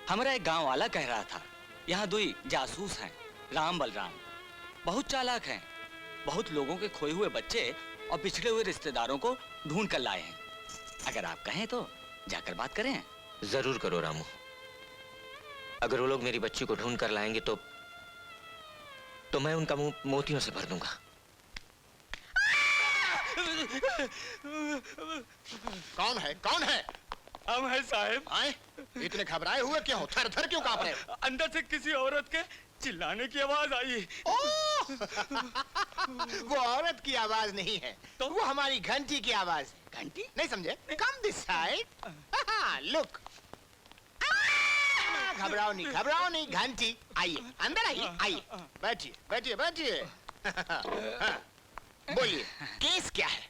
हमारा एक गांव वाला कह रहा था, यहाँ दो जासूस हैं, राम बलराम, बहुत चालाक हैं, बहुत लोगों के खोए हुए बच्चे और पिछड़े हुए रिश्तेदारों को ढूंढ कर लाए हैं। अगर आप कहें तो जाकर बात करें। जरूर करो रामू। अगर वो लोग मेरी बच्ची को ढूंढ कर लाएंगे तो मैं उनका मुंह मोतियों से भर दूंगा। कौन है? कौन है? हम हैं साहब। आए? इतने घबराए हुए क्यों हो? थर थर क्यों कांप रहे हो? अंदर से किसी औरत के चिल्लाने की आवाज आई। वो औरत की आवाज नहीं है, तो वो हमारी घंटी की आवाज है। घंटी? नहीं समझे? Come this side. लुक। घबराओ नहीं, घंटी। आइए, अंदर आइए, आइए। बैठिए, बैठिए, बैठिए। बोलिए, केस क्या है?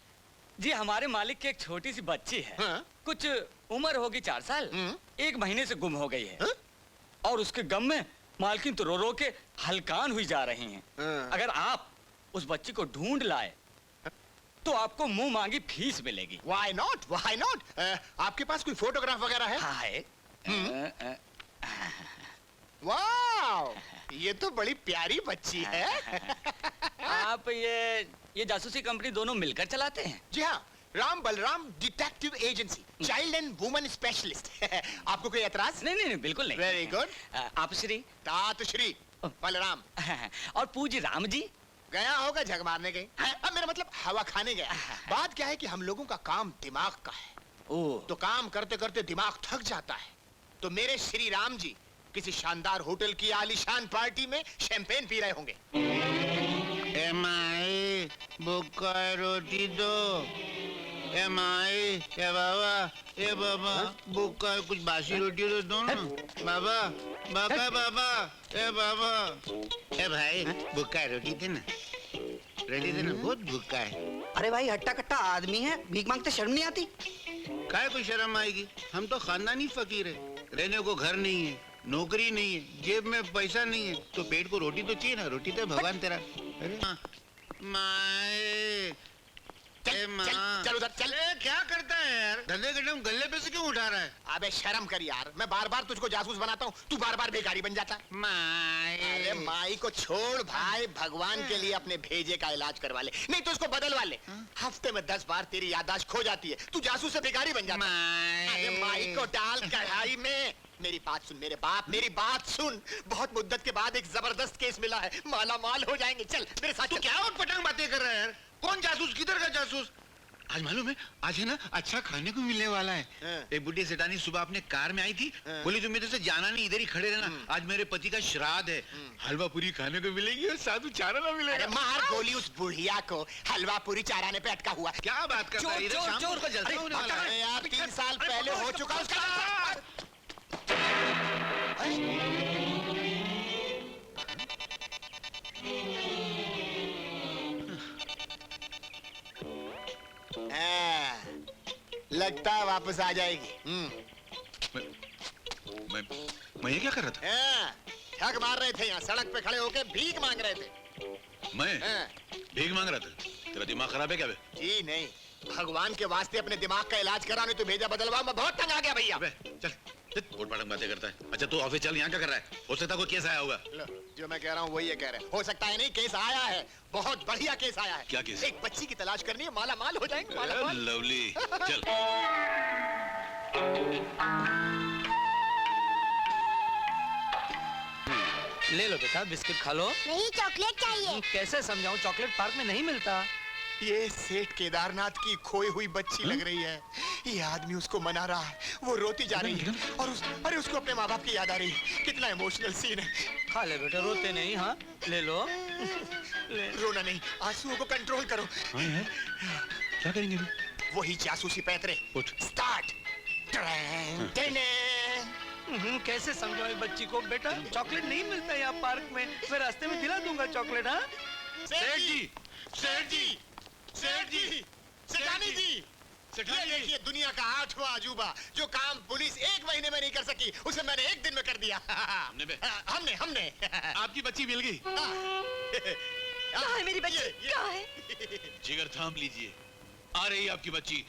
जी, हमारे मालिक की एक छोटी सी बच्ची है। हाँ? कुछ उम्र होगी 4 साल। 1 महीने से गुम हो गई है। हाँ? और उसके गम में मालकिन तो रो रो के हलकान हुई जा रही हैं। हाँ। अगर आप उस बच्ची को ढूंढ लाए तो आपको मुंह मांगी फीस मिलेगी। Why not? Why not? आपके पास कोई फोटोग्राफ वगैरह है? हाँ है। वाह, ये तो बड़ी प्यारी बच्ची है। आप ये जासूसी कंपनी दोनों मिलकर चलाते हैं? जी हाँ, Ram Balram detective agency, child and woman specialist. आपको कोई एतराज? नहीं नहीं नहीं, बिल्कुल नहीं। Very good. आप श्री तात श्री बलराम। और पूज्य राम जी? गया होगा झग मारने कहीं। अब मेरा मतलब हवा खाने गया। बात क्या है कि हम लोगों का काम दिमाग का है। तो काम करते करते दिमाग थक जाता है, तो मेरे श्री राम जी किसी शानदार होटल की आलीशान पार्टी में शैंपेन पी रहे होंगे। माई बुक्का रोटी दो। माई, ए बाबा बुक्का कुछ बासी रोटी तो दो ना। बाबा बाबा, ए बाबा, ए भाई बुक्का रोटी दे ना, रोटी दे ना, बहुत भूखा है। अरे भाई, हट्टा कट्टा आदमी है, भीख मांगते शर्म नहीं आती? काय को शर्म आएगी? हम तो खानदानी फकीर है, रहने को घर नहीं है, नौकरी नहीं है, जेब में पैसा नहीं है, तो पेट को रोटी तो चाहिए ना। रोटी तो भगवान तेरा। अरे माए, चल उधर चल। क्या करता है यार? धंधे के टाइम गले पे से क्यों उठा रहा है? अबे शर्म कर यार, मैं बार बार तुझको जासूस बनाता हूँ, तू बार बार भिखारी बन जाता है। माए, अरे माई को छोड़ भाई, भगवान के लिए अपने भेजे का इलाज करवा ले, नहीं तो उसको बदलवा ले। हफ्ते में 10 बार तेरी याददाश्त खो जाती है, तू जासूस से भिखारी बन जाता है। अरे माई को डाल कढ़ाई में। मेरी बात सुन मेरे बाप, मेरी बात सुन। बहुत मुद्दत के बाद एक जबरदस्त केस मिला है, माला माल हो जाएंगे। चल मेरे साथ। तू क्या उटपटांग बातें कर रहा है यार? कौन जासूस? किधर का जासूस? आज मालूम है, आज है ना अच्छा खाने को मिलने वाला है। एक बुढ़ी सेठानी सुबह अपने कार में आई थी, बोली तुम मेरे से जाना नहीं, इधर ही खड़े रहना, आज मेरे पति का श्राद्ध है, हलवा पूरी खाने को मिलेगी और साधु चारा ना मिलेगा। मार गोली उस बुढ़िया को, हलवा पूरी चाराने पे अटका हुआ। क्या बात कर रहा है? इधर शाम को उसका जलसा होने वाला है यार। 3 साल पहले हो चुका उसका। लगता है वापस आ जाएगी। मैं ये क्या कर रहा था? ठग मार रहे थे यहाँ, सड़क पे खड़े होके भीख मांग रहे थे। मैं भीख मांग रहा था? तेरा दिमाग खराब है क्या बे? जी नहीं, भगवान के वास्ते अपने दिमाग का इलाज करा, नहीं तो भेजा बदलवा। मैं बहुत तंग आ गया भैया। चल उटपटांग बातें करता है। अच्छा तू ऑफिस चल, यहाँ क्या कर रहा है? हो सकता है कोई केस आया होगा। जो मैं कह रहा हूँ वही ये कह रहे हैं। हो सकता है नहीं, केस आया है, बहुत बढ़िया केस आया है। क्या केस? एक बच्ची की तलाश करनी है, माला माल हो जाएंगे। माला माल। लवली, चल। ले लो बेटा, बिस्किट खा लो। नहीं, चॉकलेट चाहिए। कैसे समझाऊं, चॉकलेट पार्क में नहीं मिलता। ये सेठ केदारनाथ की खोई हुई बच्ची लग रही है। ये आदमी उसको मना रहा है, वो रोती जा रही है और अरे उसको अपने माँ बाप की याद आ रही है। कितना इमोशनल सीन है। खा ले बेटा, रोते नहीं। हाँ ले लो। रोना नहीं, आंसुओं को कंट्रोल करो। क्या करेंगे? वही जासूसी पैतरे। स्टार्ट। कैसे समझाओ बच्ची को? बेटा चॉकलेट नहीं मिलता यहाँ पार्क में, मैं रास्ते में दिला दूंगा चॉकलेट। हाँ सेठ जी, सेठ जी, सेठ जी, सेठानी जी, ये देखिए दुनिया का 8वां अजूबा, जो काम पुलिस 1 महीने में नहीं कर सकी, उसे मैंने 1 दिन में कर दिया। हमने आपकी बच्ची मिल गई। कहाँ है मेरी बच्ची? कहाँ है? जिगर थाम लीजिए, आ रही है आपकी बच्ची।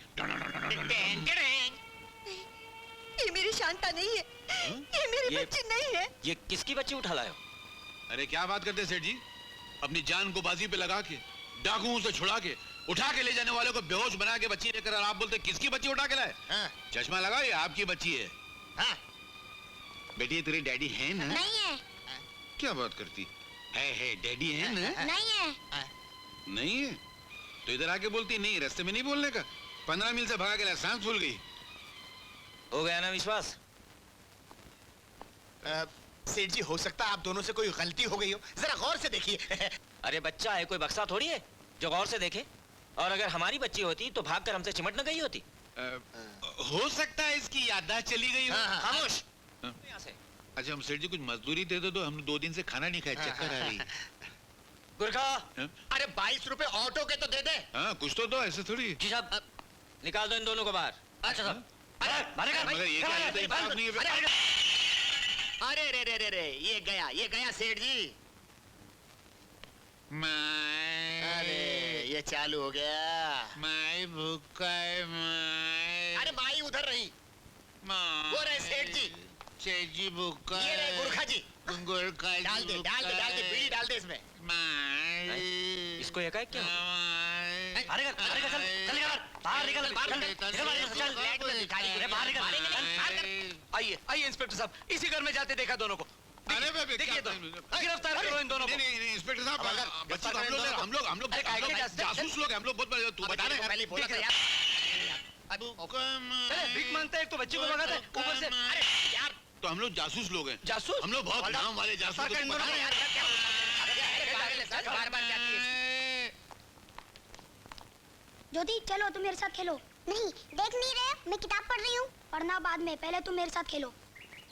ये मेरी शांता नहीं है। ये मेरी ये- बच्ची नहीं है। ये किसकी बच्ची उठा लाए हो? अरे क्या बात करते सेठ जी, अपनी जान को बाजी पे लगा के, डाकुओं से छुड़ा के, उठा के ले जाने वाले को बेहोश बना के बच्ची लेकर, और आप बोलते किसकी बच्ची उठा के लाए? हाँ, चश्मा लगाओ, ये आपकी बच्ची है। हाँ, बेटी ये तेरे डैडी हैं ना? नहीं है। क्या बात करती है डैडी हैं ना? नहीं है। नहीं है तो इधर आके बोलती नहीं, रास्ते में नहीं बोलने का। 15 मील से भगा के लाए, सांस फूल गई। हो गया ना विश्वास? सेठ जी, हो सकता है आप दोनों से कोई गलती हो गई हो, जरा गौर से देखिए। अरे बच्चा है, कोई बक्सा थोड़ी है जो गौर से देखे। और अगर हमारी बच्ची होती तो भागकर हमसे चिमट न गई होती। हो सकता है इसकी याददाश्त चली गई हो। हाँ, हाँ, खामोश। हाँ। यहाँ से अच्छा हम सेठ जी कुछ मजदूरी दे दो, हम 2 दिन से खाना नहीं खाए, चक्कर आ रही। गुरखा। हाँ? अरे 22 रुपए ऑटो के तो दे दे। हाँ कुछ तो दो, ऐसे थोड़ी। जी साहब, निकाल दो इन दोनों को बाहर। अच्छा साहब। मगर ये क्या है, इंसाफ नहीं है। अरे रे रे रे रे, ये गया सेठ जी। अरे ये चालू हो गया। माई भूखा है माई। अरे माई उधर रही, माई। वो रहे सेठ जी। सेठ जी भूखा ये रहे गुरखा जी। गुरखा जी डाल दे डाल दे डाल दे, बीड़ी डाल दे इसमें। माई। इसको एकाएक क्या हुआ? माई। अरे चल निकल बाहर, निकल बाहर, आइए आइए इंस्पेक्टर साहब, इसी घर में जाते देखा दोनों को। अरे बेबे, देखिए तो, गिरफ्तार करो इन दोनों को। नहीं इंस्पेक्टर साहब, अगर बच्ची को गिरफ्तार हम लोग अरे, काहे के जासूस लोग हैं, हम लोग बहुत बड़े। तू बता रहे पहले ही बोला था यार। चले भीख मांगते हैं, एक तो बच्ची को भगाते हैं, ऊपर से अरे यार, तो हम लोग जासूस लोग हैं। जासूस। हम लोग बहुत नाम वाले जासूस सरकार इन हैं। दोनों को यार क्या पागल है सर, बार-बार जाती है। ज्योति चलो तुम मेरे साथ खेलो। नहीं, देख नहीं रहे मैं किताब पढ़ रही हूँ। पढ़ना बाद में, पहले तुम मेरे साथ खेलो।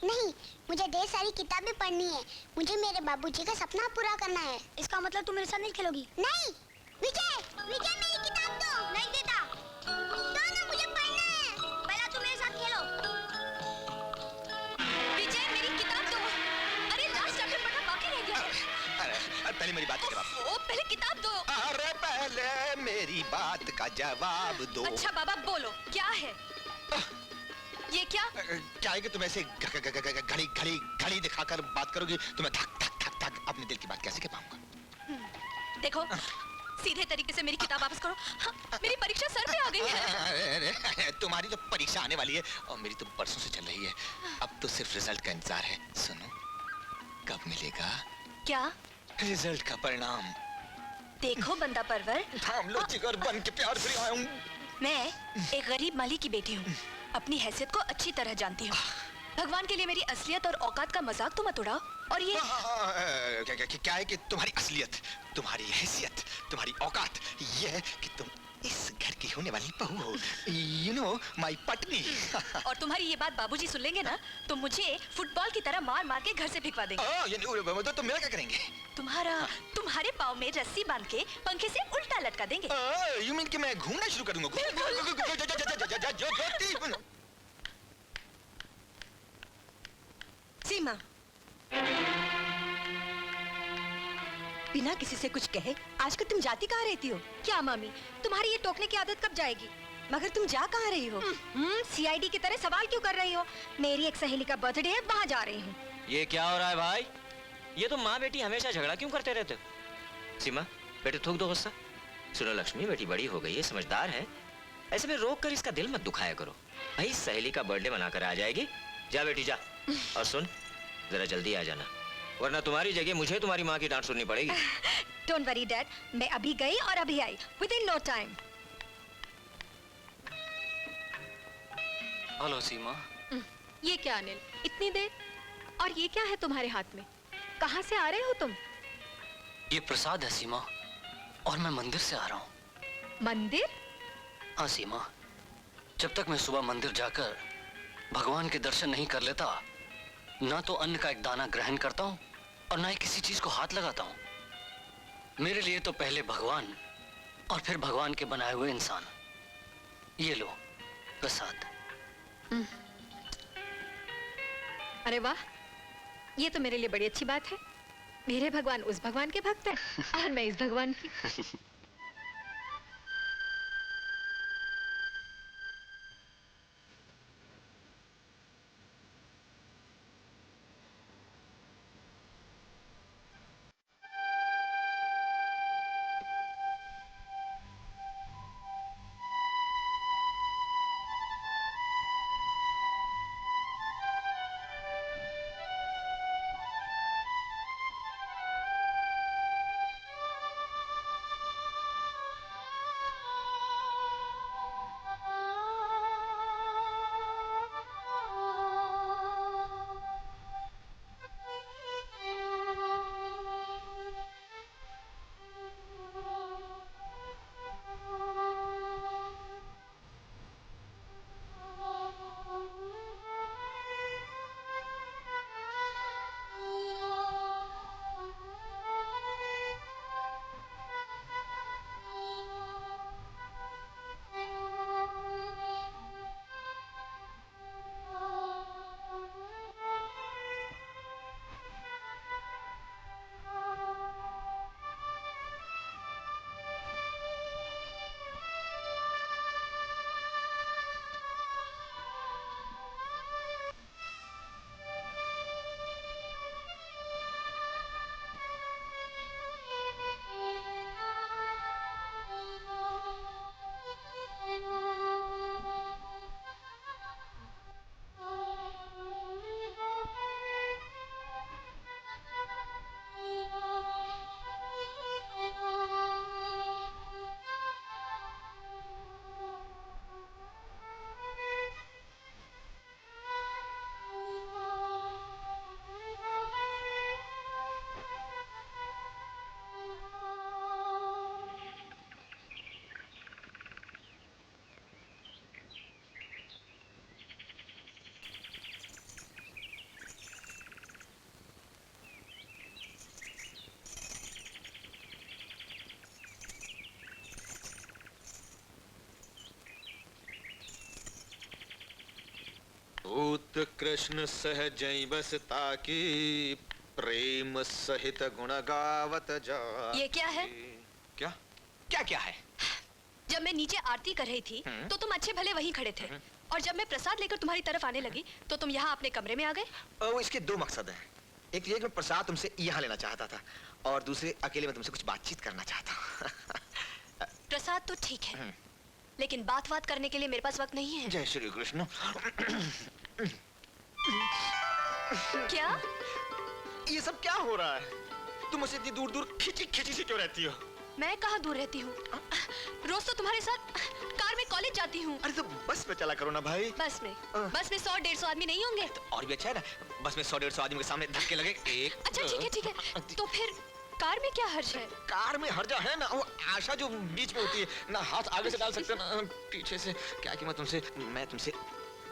नहीं, मुझे ढेर सारी किताबें पढ़नी है। मुझे मेरे बाबूजी का सपना पूरा करना है। इसका मतलब तुम मेरे साथ नहीं खेलोगी? नहीं। विजय, विजय मेरी किताब दो। नहीं देता। दो ना, मुझे पढ़ना है। पहले तुम मेरे साथ खेलो। विजय मेरी किताब दो। अरे लास्ट चैप्टर पढ़ना बाकी रह गया है। अरे पहले मेरी बात का जवाब। ओ पहले किताब दो। अरे पहले मेरी बात का जवाब दो। अच्छा बाबा बोलो, क्या है ये? क्या है कि तुम ऐसे घड़ी घड़ी घड़ी दिखाकर बात करोगी तो मैं धक धक धक धक अपने दिल की बात कैसे कह पाऊंगा? देखो, सीधे तरीके से मेरी किताब वापस करो। हाँ, मेरी परीक्षा सर पे आ गई है। अरे, तुम्हारी तो परीक्षा आने वाली है और मेरी तो परसों से चल रही है। अब तो सिर्फ रिजल्ट का इंतजार है। सुनो, कब मिलेगा क्या? रिजल्ट का परिणाम? देखो बंदा परवर, थाम लो जिगर बन के प्यार से आया हूँ। मैं एक गरीब माली की बेटी हूँ। अपनी हैसियत को अच्छी तरह जानती हूँ। भगवान के लिए मेरी असलियत और औकात का मजाक तो मत उड़ाओ। और ये क्या है कि तुम्हारी असलियत, तुम्हारी हैसियत, तुम्हारी औकात ये है कि तुम इस घर की होने वाली बहू हो। यू नो माई पत्नी। और तुम्हारी ये बात बाबूजी सुन लेंगे ना तो मुझे फुटबॉल की तरह मार मार के घर से भिगवा देंगे। तो तुम मेरा क्या करेंगे? तुम्हारे पाँव में रस्सी बांध के पंखे से उल्टा लटका देंगे। यू मीन कि मैं घूमना शुरू कर दूंगा? सीमा, बिना किसी से कुछ कहे आजकल तुम जाती कहाँ रहती हो? क्या मामी, तुम्हारी ये टोकने की आदत कब जाएगी? मगर तुम जा कहाँ रही हो? सीआईडी की तरह सवाल क्यों कर रही हो? मेरी एक सहेली का बर्थडे है, वहाँ जा रही हूँ। ये क्या हो रहा है भाई? ये तो माँ बेटी हमेशा झगड़ा क्यों करते रहते हो? सीमा बेटे थूक दो गुस्सा। सुनो लक्ष्मी, बेटी बड़ी हो गई है, समझदार है, ऐसे में रोक कर इसका दिल मत दुखाया करो। भाई सहेली का बर्थडे मनाकर आ जाएगी। जा बेटी जा। और सुन, जरा जल्दी आ जाना, वरना तुम्हारी जगह मुझे तुम्हारी माँ की डांट सुननी पड़ेगी। डोंट वरी डैड, मैं अभी गई और अभी आई, within no time. Hello Seema. ये क्या अनिल, इतनी देर? और ये क्या है तुम्हारे हाथ में? कहाँ से आ रहे हो तुम? ये प्रसाद है सीमा, और मैं मंदिर से आ रहा हूँ। मंदिर? हाँ सीमा, जब तक मैं सुबह मंदिर जाकर भगवान के दर्शन नहीं कर लेता, ना तो अन्न का एक दाना ग्रहण करता हूँ और ना ही किसी चीज को हाथ लगाता हूँ। मेरे लिए तो पहले भगवान और फिर भगवान के बनाए हुए इंसान। ये लो प्रसाद। अरे वाह, ये तो मेरे लिए बड़ी अच्छी बात है। मेरे भगवान उस भगवान के भक्त हैं और मैं इस भगवान की। श्री कृष्ण सहजै बस ताकी प्रेम सहित गुण गावत जा। ये क्या है? क्या क्या क्या है? जब मैं नीचे आरती कर रही थी तो तुम अच्छे भले वहीं खड़े थे, और जब मैं प्रसाद लेकर तुम्हारी तरफ आने लगी तो तुम यहाँ अपने कमरे में आ गए। इसके दो मकसद हैं। एक ये कि मैं प्रसाद तुमसे यहाँ लेना चाहता था, और दूसरे अकेले में तुमसे कुछ बातचीत करना चाहता हूँ। प्रसाद तो ठीक है, लेकिन बात करने के लिए मेरे पास वक्त नहीं है। जय श्री कृष्ण। क्या? ये सब क्या हो रहा है? तुम मुझसे इतनी दूर दूर खिंची खिंची सी क्यों रहती हो? मैं कहाँ दूर रहती हूँ, रोज तो तुम्हारे साथ कार में कॉलेज जाती हूँ। अरे तो बस में चला करो ना भाई। बस में 100-150 आदमी नहीं होंगे? तो और भी अच्छा है ना, बस में 100-150 आदमी के सामने धक्के लगे। एक अच्छा ठीक है, तो फिर कार में क्या हर्ज है? कार में हर्जा है ना, वो आशा जो बीच में होती है ना, हाथ आगे से डाल सकते ना पीछे से। क्या कि मैं तुमसे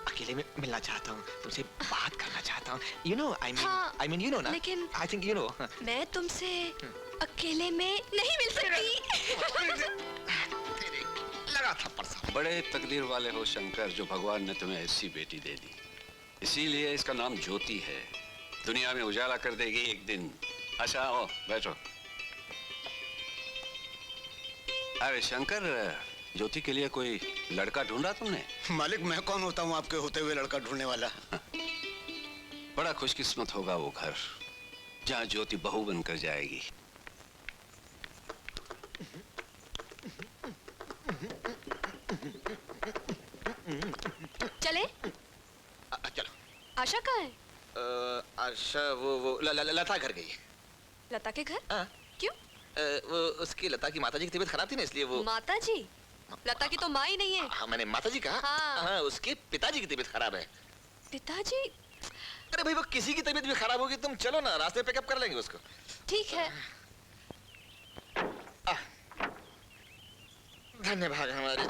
अकेले में मिलना चाहता हूँ, तुमसे बात करना चाहता हूँ। You know, I mean, you know ना? लेकिन I think you know. मैं तुमसे अकेले में नहीं मिल सकती। लगा था परसा। बड़े तकदीर वाले हो शंकर, जो भगवान ने तुम्हें ऐसी बेटी दे दी। इसीलिए इसका नाम ज्योति है, दुनिया में उजाला कर देगी एक दिन। अच्छा आओ बैठो। अरे शंकर, ज्योति के लिए कोई लड़का ढूंढा तुमने? मालिक, मैं कौन होता हूँ आपके होते हुए लड़का ढूंढने वाला? बड़ा खुशकिस्मत होगा वो घर जहाँ ज्योति बहू बनकर जाएगी। चले? चलो। आशा कहाँ है? आशा वो लता घर गई। लता के घर? हाँ। क्यों? वो उसकी लता की माताजी की तबीयत खराब थी ना, इसलिए वो। माताजी? लता की तो माँ ही नहीं है। हाँ, मैंने माताजी कहा। हाँ। उसके पिताजी की तबीयत खराब है। पिताजी? अरे भाई, वो किसी की तबीयत भी खराब होगी, तुम चलो ना, रास्ते पिकअप कर लेंगे उसको। ठीक है। धन्यवाद हमारे।